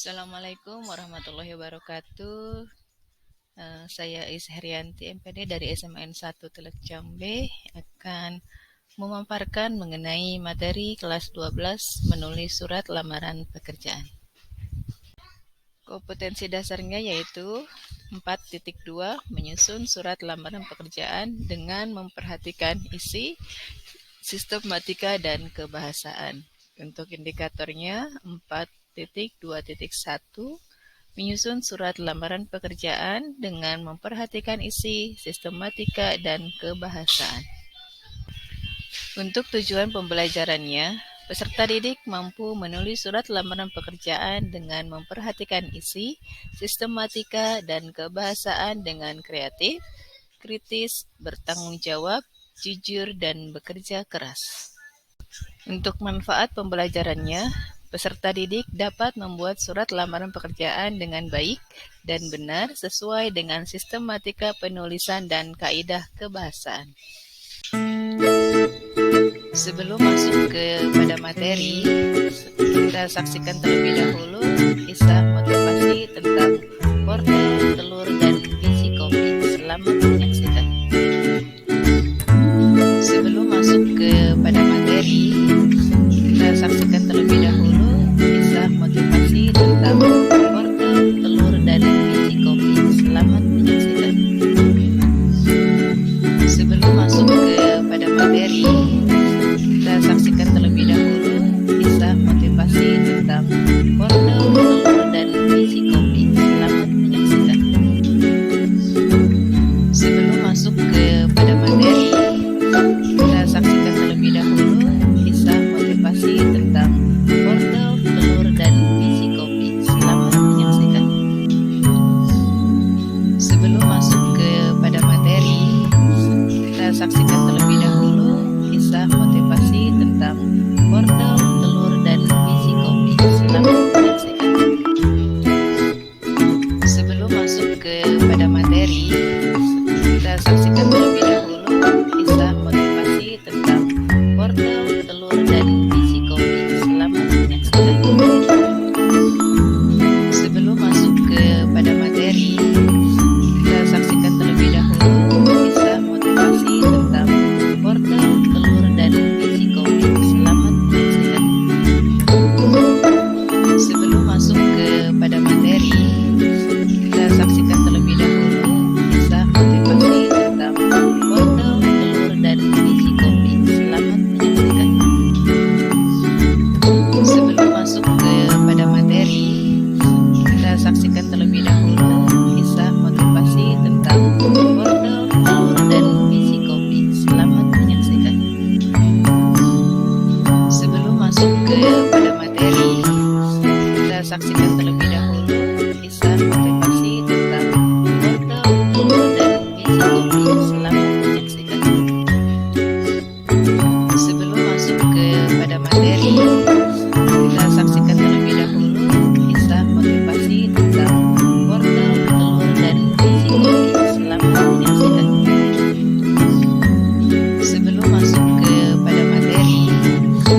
Assalamualaikum warahmatullahi wabarakatuh. Saya Is Herianti MPD dari SMN 1 Teluk Jambe akan memaparkan mengenai materi kelas 12 menulis surat lamaran pekerjaan. Kompetensi dasarnya yaitu 4.2 menyusun surat lamaran pekerjaan dengan memperhatikan isi, sistematika, dan kebahasaan. Untuk indikatornya 4.2.1 menyusun surat lamaran pekerjaan dengan memperhatikan isi, sistematika, dan kebahasaan. Untuk tujuan pembelajarannya, peserta didik mampu menulis surat lamaran pekerjaan dengan memperhatikan isi, sistematika, dan kebahasaan dengan kreatif, kritis, bertanggung jawab, jujur, dan bekerja keras. Untuk manfaat pembelajarannya, peserta didik dapat membuat surat lamaran pekerjaan dengan baik dan benar sesuai dengan sistematika penulisan dan kaidah kebahasaan. Sebelum masuk kepada materi, kita saksikan terlebih dahulu kisah motivasi tentang wortel, telur, dan biji kopi. Selamat menyaksikan. Sebelum masuk kepada materi, kita saksikan terlebih dahulu kisah motivasi tentang wortel, telur, dan biji kopi. Selamat menyaksikan. Sebelum masuk kepada materi, kita saksikan terlebih dahulu kisah motivasi tentang wortel, telur, dan biji kopi. Selamat menyaksikan. Sebelum masuk kepada materi, kita saksikan terlebih dahulu kisah motivasi tentang wortel, telur, dan biji kopi. Selamat menyaksikan. Sebelum masuk kepada materi, kita saksikan terlebih dahulu kisah motivasi tentang wortel, telur, dan biji kopi. Selamat menyaksikan. Sebelum masuk kepada materi, kita saksikan terlebih dahulu kisah motivasi tentang wortel, telur, dan biji kopi. Selamat menyaksikan. Sebelum masuk kepada materi, kita saksikan terlebih dahulu kisah motivasi tentang wortel, telur, dan biji kopi. Selamat menyaksikan. Sebelum masuk kepada materi, kita saksikan terlebih dahulu kisah motivasi tentang wortel, telur, dan biji kopi. Selamat menyaksikan. Sebelum masuk kepada materi, kita saksikan terlebih dahulu kisah motivasi tentang wortel, telur, dan biji kopi. Selamat menyaksikan. Sebelum masuk kepada materi, kita saksikan terlebih dahulu kisah motivasi tentang wortel, telur, dan biji kopi. Selamat menyaksikan. Sebelum masuk kepada materi, kita saksikan terlebih dahulu kisah motivasi tentang wortel, telur, dan biji kopi. Selamat menyaksikan. Sebelum masuk kepada materi,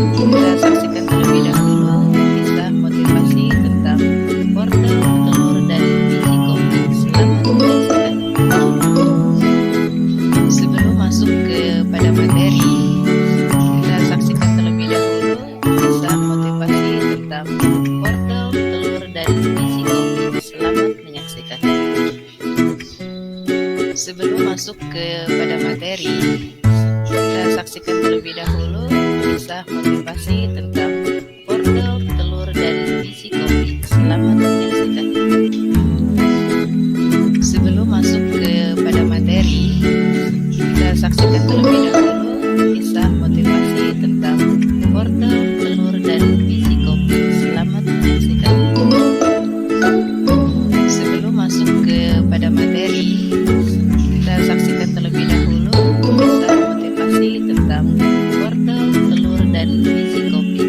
kita saksikan terlebih dahulu kisah motivasi tentang wortel, telur, dan biji kopi. Selamat menyaksikan. Sebelum masuk kepada materi, kita saksikan terlebih dahulu kisah motivasi tentang wortel, telur, dan biji kopi. Selamat menyaksikan. Sebelum masuk kepada materi, kita saksikan terlebih dahulu kisah motivasi tentang wortel, telur, dan biji kopi. Selamat menyaksikan. Sebelum masuk kepada materi, kita saksikan terlebih dahulu kisah motivasi tentang wortel, telur, dan biji kopi. Selamat menyaksikan. Sebelum masuk kepada materi, kita saksikan terlebih dahulu kisah motivasi tentang wortel, telur, dan biji kopi.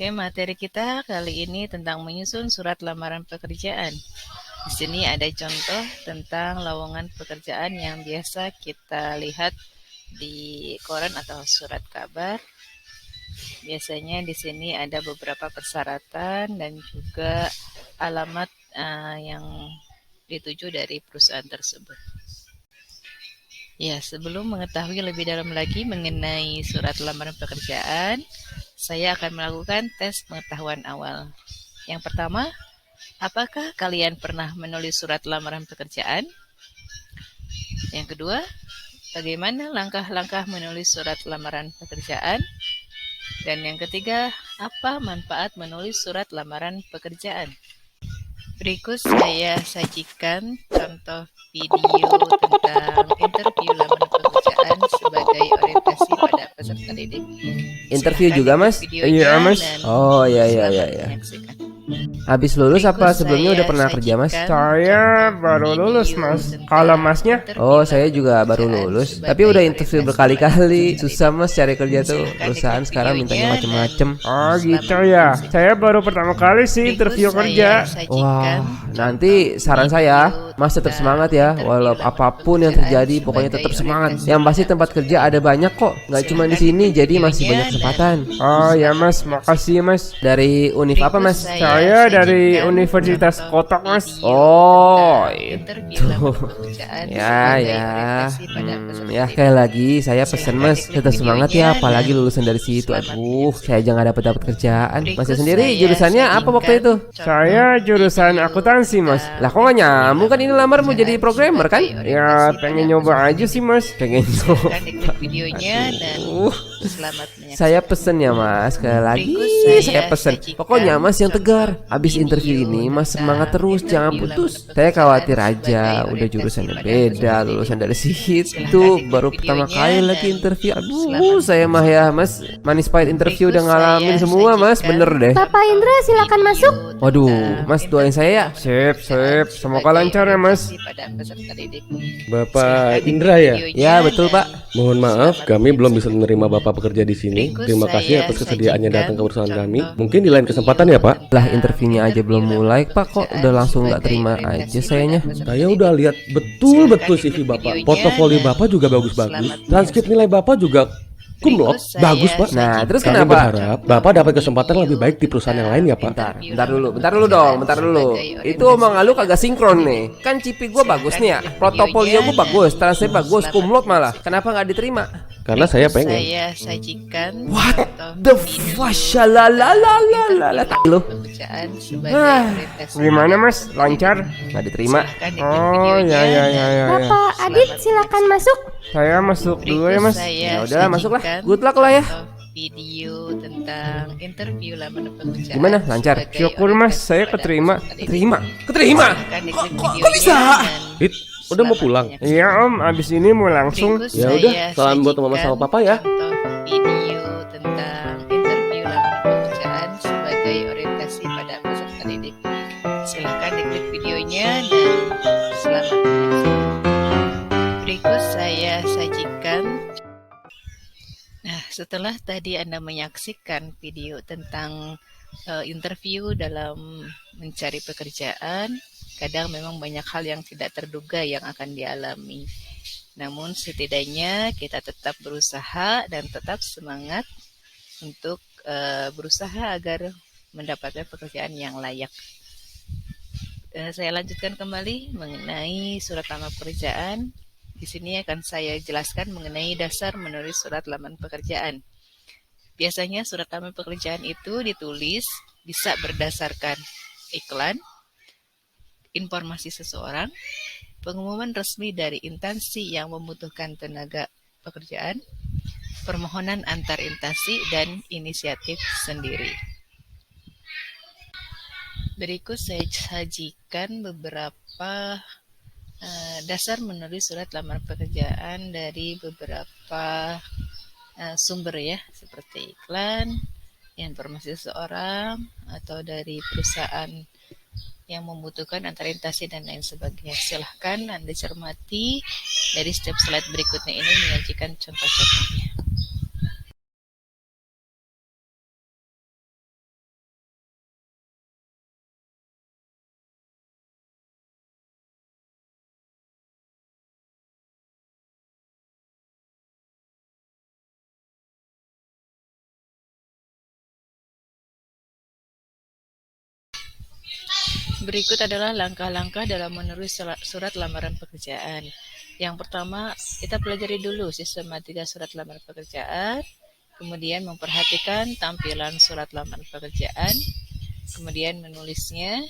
Oke, materi kita kali ini tentang menyusun surat lamaran pekerjaan. Di sini ada contoh tentang lowongan pekerjaan yang biasa kita lihat di koran atau surat kabar. Biasanya di sini ada beberapa persyaratan dan juga alamat yang dituju dari perusahaan tersebut. Ya, sebelum mengetahui lebih dalam lagi mengenai surat lamaran pekerjaan, saya akan melakukan tes pengetahuan awal. Yang pertama, apakah kalian pernah menulis surat lamaran pekerjaan? Yang kedua, bagaimana langkah-langkah menulis surat lamaran pekerjaan? Dan yang ketiga, apa manfaat menulis surat lamaran pekerjaan? Berikut saya sajikan contoh video tentang interview lamaran pekerjaan sebagai orientasi pada peserta didik. Interview Silakan juga, ikut Mas? videonya Iya, Mas. dan Oh, iya. selamat menyaksikan. Habis lulus Berikut apa sebelumnya saya udah pernah kerja, Mas? sajikan Saya contoh baru video lulus, Mas. tentang Kalau Masnya? interview Oh, saya lamaran juga baru pekerjaan lulus. sebagai Tapi udah interview orientasi berkali-kali. pada Susah, Mas, cari kerja tuh. Silakan Perusahaan ikut sekarang videonya mintanya macem-macem. Oh dan gitu selamat ya. menyaksikan. Saya baru pertama kali sih Berikut interview saya kerja. sajikan Wah, contoh nanti saran saya, video Mas tetap tentang semangat ya. interview Walau lamaran apapun yang pekerjaan terjadi, pokoknya tetap sebagai semangat. orientasi Yang pasti pada tempat peserta kerja ada didik. banyak kok. Nggak cuma di Silakan sini, ikut jadi masih videonya banyak dan kesempatan. Oh ya selamat Mas, menyaksikan. makasih Mas. Dari univ apa, Mas? Saya dari Universitas Kotak, Mas. Oh, itu. Ya, ya sekali lagi saya pesen, Mas, tetap semangat ya, apalagi lulusan dari situ. Aduh, saya aja nggak dapat kerjaan. Masnya sendiri jurusannya apa waktu itu? Saya jurusan akuntansi, Mas. Lah kok nggak nyambung, kan ini lamar mau jadi programmer kan? Ya pengen nyoba aja sih, Mas. Pengen Silakan ikut videonya dan selamat menyaksikan. saya pesen ya, Mas, sekali lagi saya pesen. Pokoknya Mas yang tegar. Abis interview ini Mas semangat terus, jangan putus. Saya khawatir aja, udah jurusannya beda, lulusan dari situ, baru pertama kali lagi interview. Aduh, saya mah ya, Mas, manis pahit interview udah ngalamin semua, Mas, bener deh. Bapak Indra silakan masuk. Waduh, Mas doain saya ya. Sip, sip. Semoga lancar ya, Mas. Bapak Indra ya? Ya, betul, Pak. Mohon maaf, kami belum bisa menerima Bapak bekerja di sini. Terima kasih atas kesediaannya datang ke perusahaan kami. Mungkin di lain kesempatan ya, Pak. Lah interviewnya aja belum mulai, Pak, kok udah langsung nggak terima aja sayanya. Saya udah lihat betul-betul CV Bapak. Portofolio Bapak juga bagus-bagus. Transkrip nilai Bapak juga kumlot, bagus, Pak. Nah, terus Kami kenapa? berharap Bapak dapat kesempatan lebih baik di perusahaan yang lain ya, Pak. Bentar dulu dong, bentar dulu. Itu omongan lu kagak sinkron nih. Kan CV gua bagus nih ya, portofolio gua bagus, transkrip bagus, kumlot malah. Kenapa nggak diterima? Karena saya pengen. Saya sajikan What contoh the video fashalalalalalala lu. pekerjaan sebagai Ah, orientasi. Gimana, Mas? Lancar? Nggak diterima. Silakan ikut Oh videonya ya dan Bapak Adit silakan masuk. Saya masuk dulu ya, Mas. Ya udahlah, masuklah. Good luck lah ya. Video tentang interview lamaran pekerjaan. Gimana? Lancar? sebagai Syukur, Mas. orientasi Saya pada keterima. peserta didik. Keterima. Keterima. Silakan ikut Kok videonya bisa? dan Hit, udah mau pulang? selamat Iya, Om. Abis ini mau langsung. Berikut Ya saya udah, salam buat mama sajikan sama papa ya. contoh video tentang interview lamaran pekerjaan sebagai orientasi pada peserta didik. Silakan diklik videonya dan selamat menyaksikan. Berikut saya sajikan. Nah, setelah tadi Anda menyaksikan video tentang interview dalam mencari pekerjaan, kadang memang banyak hal yang tidak terduga yang akan dialami. Namun setidaknya kita tetap berusaha dan tetap semangat untuk berusaha agar mendapatkan pekerjaan yang layak. Saya lanjutkan kembali mengenai surat lamar pekerjaan. Di sini akan saya jelaskan mengenai dasar menulis surat lamar pekerjaan. Biasanya surat lamar pekerjaan itu ditulis bisa berdasarkan iklan, informasi seseorang, pengumuman resmi dari instansi yang membutuhkan tenaga pekerjaan, permohonan antar instansi, dan inisiatif sendiri. Berikut saya sajikan beberapa dasar menulis surat lamar pekerjaan dari beberapa sumber ya, seperti iklan, informasi seseorang, atau dari perusahaan yang membutuhkan antar instansi dan lain sebagainya. Silahkan Anda cermati dari step slide berikutnya ini menyajikan contoh-contohnya. Berikut adalah langkah-langkah dalam menulis surat lamaran pekerjaan. Yang pertama, kita pelajari dulu sistematika surat lamaran pekerjaan, kemudian memperhatikan tampilan surat lamaran pekerjaan, kemudian menulisnya,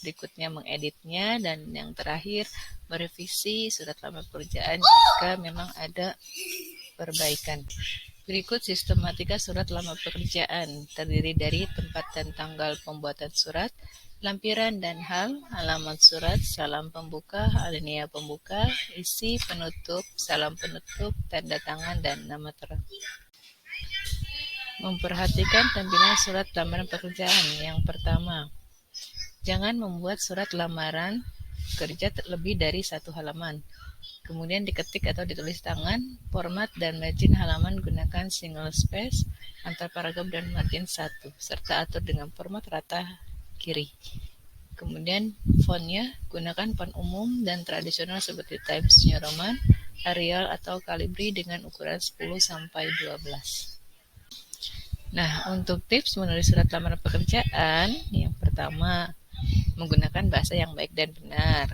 berikutnya mengeditnya, dan yang terakhir merevisi surat lamaran pekerjaan jika memang ada perbaikan. Berikut sistematika surat lamar pekerjaan, terdiri dari tempat dan tanggal pembuatan surat, lampiran dan hal, alamat surat, salam pembuka, alinea pembuka, isi penutup, salam penutup, tanda tangan, dan nama terang. Memperhatikan tampilan surat lamaran pekerjaan. Yang pertama, jangan membuat surat lamaran kerja lebih dari 1 halaman. Kemudian diketik atau ditulis tangan, format dan margin halaman gunakan single space, antar paragraf dan margin 1, serta atur dengan format rata kiri. Kemudian fontnya gunakan font umum dan tradisional seperti Times New Roman, Arial atau Calibri dengan ukuran 10-12. Nah, untuk tips menulis surat lamaran pekerjaan, yang pertama, menggunakan bahasa yang baik dan benar.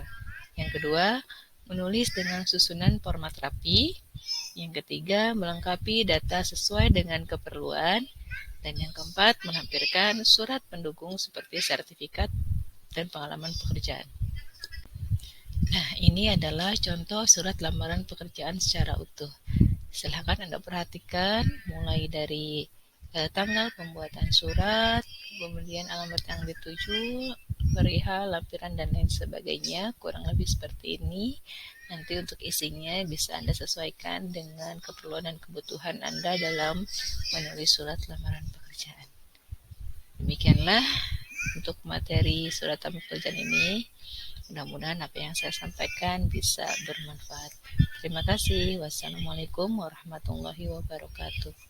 Yang kedua, menulis dengan susunan format rapi. Yang ketiga, melengkapi data sesuai dengan keperluan. Dan yang keempat, melampirkan surat pendukung seperti sertifikat dan pengalaman pekerjaan. Nah, ini adalah contoh surat lamaran pekerjaan secara utuh. Silahkan Anda perhatikan mulai dari tanggal pembuatan surat, kemudian alamat yang dituju, perihal, lampiran, dan lain sebagainya. Kurang lebih seperti ini. Nanti untuk isinya bisa Anda sesuaikan dengan keperluan dan kebutuhan Anda dalam menulis surat lamaran pekerjaan. Demikianlah untuk materi surat lamaran pekerjaan ini. Mudah-mudahan apa yang saya sampaikan bisa bermanfaat. Terima kasih. Wassalamualaikum warahmatullahi wabarakatuh.